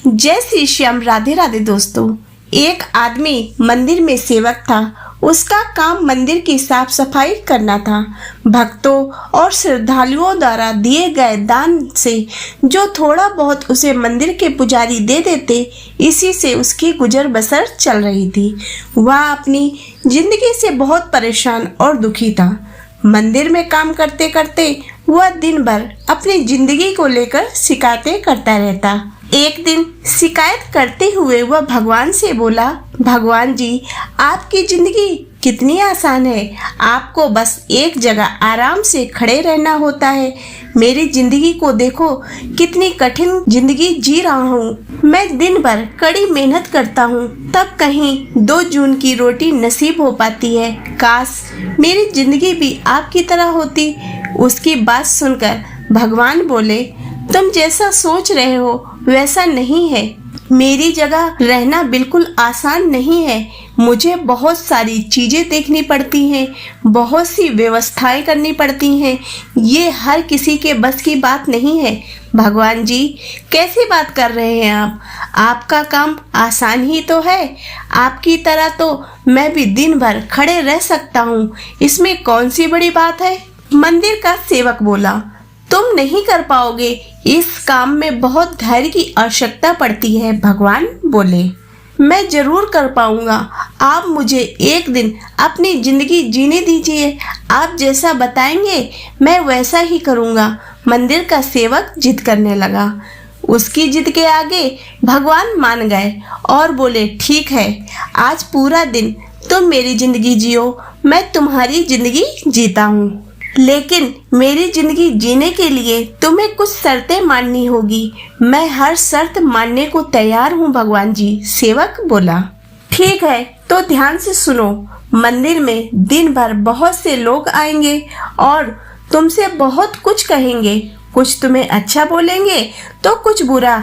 जय श्री श्याम। राधे राधे दोस्तों। एक आदमी मंदिर में सेवक था। उसका काम मंदिर की साफ सफाई करना था। भक्तों और श्रद्धालुओं द्वारा दिए गए दान से जो थोड़ा बहुत उसे मंदिर के पुजारी दे देते, इसी से उसकी गुजर बसर चल रही थी। वह अपनी जिंदगी से बहुत परेशान और दुखी था। मंदिर में काम करते करते वह दिन भर अपनी जिंदगी को लेकर शिकायतें करता रहता। एक दिन शिकायत करते हुए वह भगवान से बोला, भगवान जी, आपकी जिंदगी कितनी आसान है। आपको बस एक जगह आराम से खड़े रहना होता है। मेरी जिंदगी को देखो, कितनी कठिन जिंदगी जी रहा हूँ। मैं दिन भर कड़ी मेहनत करता हूँ, तब कहीं 2 जून की रोटी नसीब हो पाती है। काश मेरी जिंदगी भी आपकी तरह होती। उसकी बात सुनकर भगवान बोले, तुम जैसा सोच रहे हो वैसा नहीं है। मेरी जगह रहना बिल्कुल आसान नहीं है। मुझे बहुत सारी चीजें देखनी पड़ती हैं, बहुत सी व्यवस्थाएं करनी पड़ती हैं। ये हर किसी के बस की बात नहीं है। भगवान जी, कैसी बात कर रहे हैं आप? आपका काम आसान ही तो है। आपकी तरह तो मैं भी दिन भर खड़े रह सकता हूँ। इसमें कौन सी बड़ी बात है? मंदिर का सेवक बोला, तुम नहीं कर पाओगे। इस काम में बहुत धैर्य की आवश्यकता पड़ती है। भगवान बोले, मैं जरूर कर पाऊंगा। आप मुझे एक दिन अपनी जिंदगी जीने दीजिए। आप जैसा बताएंगे मैं वैसा ही करूंगा। मंदिर का सेवक जिद करने लगा। उसकी जिद के आगे भगवान मान गए और बोले, ठीक है, आज पूरा दिन तुम मेरी जिंदगी जियो, मैं तुम्हारी जिंदगी जीता हूँ। लेकिन मेरी जिंदगी जीने के लिए तुम्हें कुछ शर्तें माननी होगी। मैं हर शर्त मानने को तैयार हूँ भगवान जी। सेवक बोला, ठीक है, तो ध्यान से सुनो। मंदिर में दिन भर बहुत से लोग आएंगे और तुमसे बहुत कुछ कहेंगे। कुछ तुम्हें अच्छा बोलेंगे तो कुछ बुरा।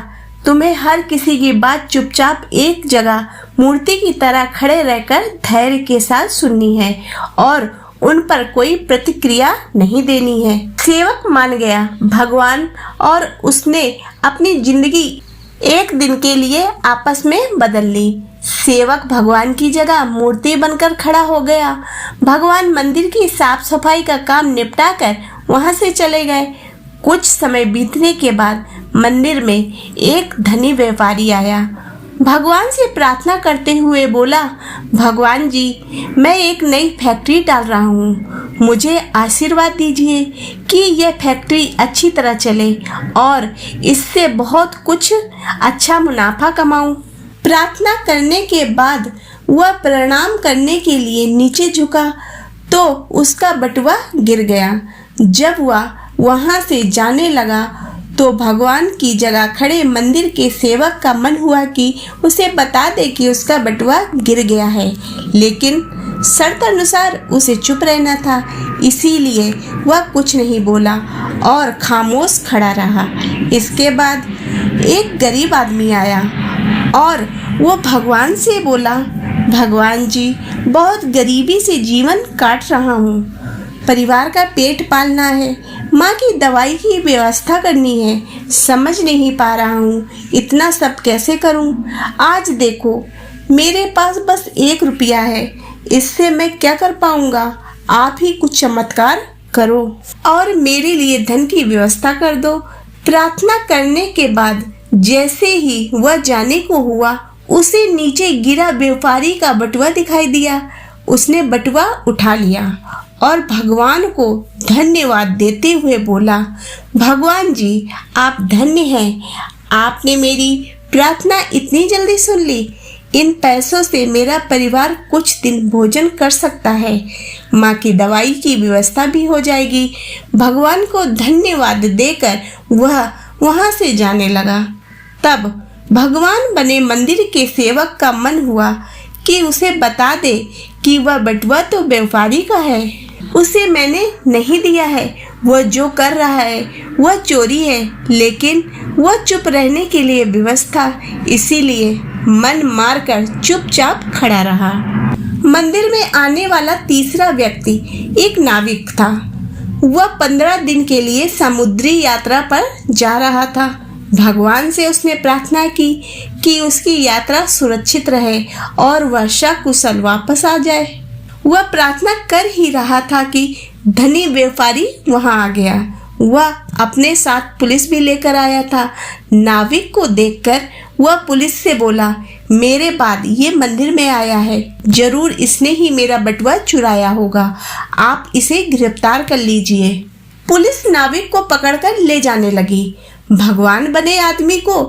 तुम्हें हर किसी की बात चुपचाप एक जगह मूर्ति की तरह खड़े रहकर धैर्य के साथ सुननी है और उन पर कोई प्रतिक्रिया नहीं देनी है। सेवक मान गया। भगवान और उसने अपनी जिंदगी एक दिन के लिए आपस में बदल ली। सेवक भगवान की जगह मूर्ति बनकर खड़ा हो गया। भगवान मंदिर की साफ सफाई का काम निपटाकर वहां से चले गए। कुछ समय बीतने के बाद मंदिर में एक धनी व्यापारी आया। भगवान से प्रार्थना करते हुए बोला, भगवान जी, मैं एक नई फैक्ट्री डाल रहा हूँ। मुझे आशीर्वाद दीजिए कि यह फैक्ट्री अच्छी तरह चले और इससे बहुत कुछ अच्छा मुनाफा कमाऊं। प्रार्थना करने के बाद वह प्रणाम करने के लिए नीचे झुका तो उसका बटुआ गिर गया। जब वह वहां से जाने लगा तो भगवान की जगह खड़े मंदिर के सेवक का मन हुआ कि उसे बता दे कि उसका बटुआ गिर गया है, लेकिन शर्त अनुसार उसे चुप रहना था। इसीलिए वह कुछ नहीं बोला और खामोश खड़ा रहा। इसके बाद एक गरीब आदमी आया और वो भगवान से बोला, भगवान जी, बहुत गरीबी से जीवन काट रहा हूँ। परिवार का पेट पालना है, माँ की दवाई की व्यवस्था करनी है। समझ नहीं पा रहा हूँ इतना सब कैसे करूँ। आज देखो, मेरे पास बस 1 रुपया है। इससे मैं क्या कर पाऊँगा? आप ही कुछ चमत्कार करो और मेरे लिए धन की व्यवस्था कर दो। प्रार्थना करने के बाद जैसे ही वह जाने को हुआ, उसे नीचे गिरा व्यापारी का बटुआ दिखाई दिया। उसने बटुआ उठा लिया और भगवान को धन्यवाद देते हुए बोला, भगवान जी, आप धन्य हैं। आपने मेरी प्रार्थना इतनी जल्दी सुन ली। इन पैसों से मेरा परिवार कुछ दिन भोजन कर सकता है। माँ की दवाई की व्यवस्था भी हो जाएगी। भगवान को धन्यवाद देकर वह वहाँ से जाने लगा। तब भगवान बने मंदिर के सेवक का मन हुआ कि उसे बता दे कि वह बटुआ तो व्यापारी का है, उसे मैंने नहीं दिया है। वह जो कर रहा है वह चोरी है, लेकिन वह चुप रहने के लिए व्यवस्था, इसीलिए मन मारकर चुपचाप खड़ा रहा। मंदिर में आने वाला तीसरा व्यक्ति एक नाविक था। वह 15 दिन के लिए समुद्री यात्रा पर जा रहा था। भगवान से उसने प्रार्थना की कि उसकी यात्रा सुरक्षित रहे और वह सकुशल वापस आ जाए। वह प्रार्थना कर ही रहा था कि धनी व्यापारी वहां आ गया। वह अपने साथ पुलिस भी लेकर आया था। नाविक को देखकर वह पुलिस से बोला, मेरे बाद ये मंदिर में आया है, जरूर इसने ही मेरा बटुआ चुराया होगा, आप इसे गिरफ्तार कर लीजिए। पुलिस नाविक को पकड़कर ले जाने लगी। भगवान बने आदमी को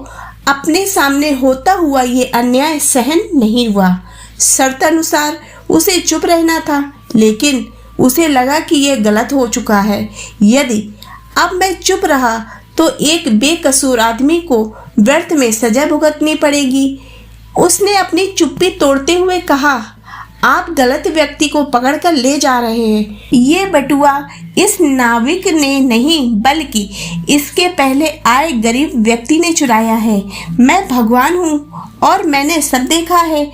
अपने सामने होता हुआ ये अन्याय सहन नहीं हुआ। शर्त अनुसार उसे चुप रहना था, लेकिन उसे लगा कि यह गलत हो चुका है। यदि अब मैं चुप रहा तो एक बेकसूर आदमी को व्यर्थ में सजा भुगतनी पड़ेगी। उसने अपनी चुप्पी तोड़ते हुए कहा, आप गलत व्यक्ति को पकड़कर ले जा रहे हैं। ये बटुआ इस नाविक ने नहीं बल्कि इसके पहले आए गरीब व्यक्ति ने चुराया है। मैं भगवान हूँ और मैंने सब देखा है।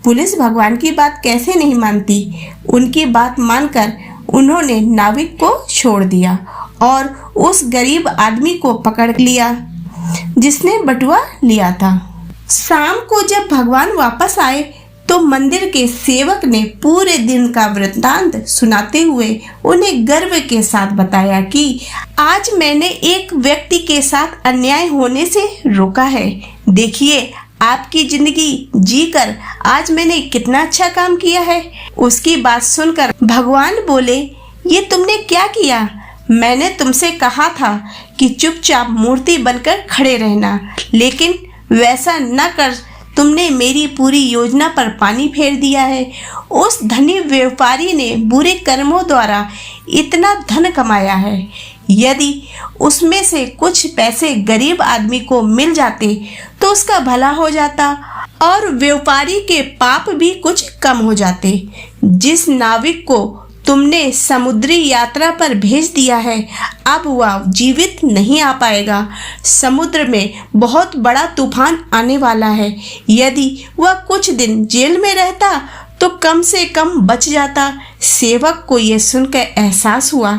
पुलिस भगवान की बात कैसे नहीं मानती। उनकी बात मानकर उन्होंने नाविक को छोड़ दिया और उस गरीब आदमी को पकड़ लिया जिसने बटुआ लिया था। शाम को जब भगवान वापस आए तो मंदिर के सेवक ने पूरे दिन का वृत्तांत सुनाते हुए उन्हें गर्व के साथ बताया कि आज मैंने एक व्यक्ति के साथ अन्याय होने से रोका है। देखिए, आपकी जिंदगी जीकर आज मैंने कितना अच्छा काम किया है। उसकी बात सुनकर भगवान बोले, ये तुमने क्या किया? मैंने तुमसे कहा था कि चुपचाप मूर्ति बनकर खड़े रहना, लेकिन वैसा न कर तुमने मेरी पूरी योजना पर पानी फेर दिया है। उस धनी व्यापारी ने बुरे कर्मों द्वारा इतना धन कमाया है। यदि उसमें से कुछ पैसे गरीब आदमी को मिल जाते तो उसका भला हो जाता और व्यापारी के पाप भी कुछ कम हो जाते। जिस नाविक को तुमने समुद्री यात्रा पर भेज दिया है, अब वह जीवित नहीं आ पाएगा। समुद्र में बहुत बड़ा तूफान आने वाला है। यदि वह कुछ दिन जेल में रहता तो कम से कम बच जाता। सेवक को यह सुनकर एहसास हुआ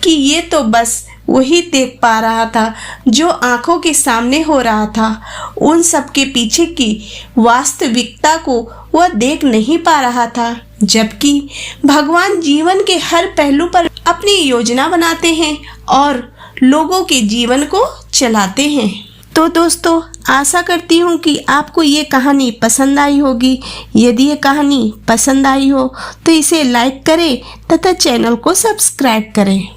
कि ये तो बस वही देख पा रहा था जो आंखों के सामने हो रहा था। उन सब के पीछे की वास्तविकता को वह देख नहीं पा रहा था। जबकि भगवान जीवन के हर पहलू पर अपनी योजना बनाते हैं और लोगों के जीवन को चलाते हैं। तो दोस्तों, आशा करती हूँ कि आपको ये कहानी पसंद आई होगी। यदि ये कहानी पसंद आई हो तो इसे लाइक करें तथा चैनल को सब्सक्राइब करें।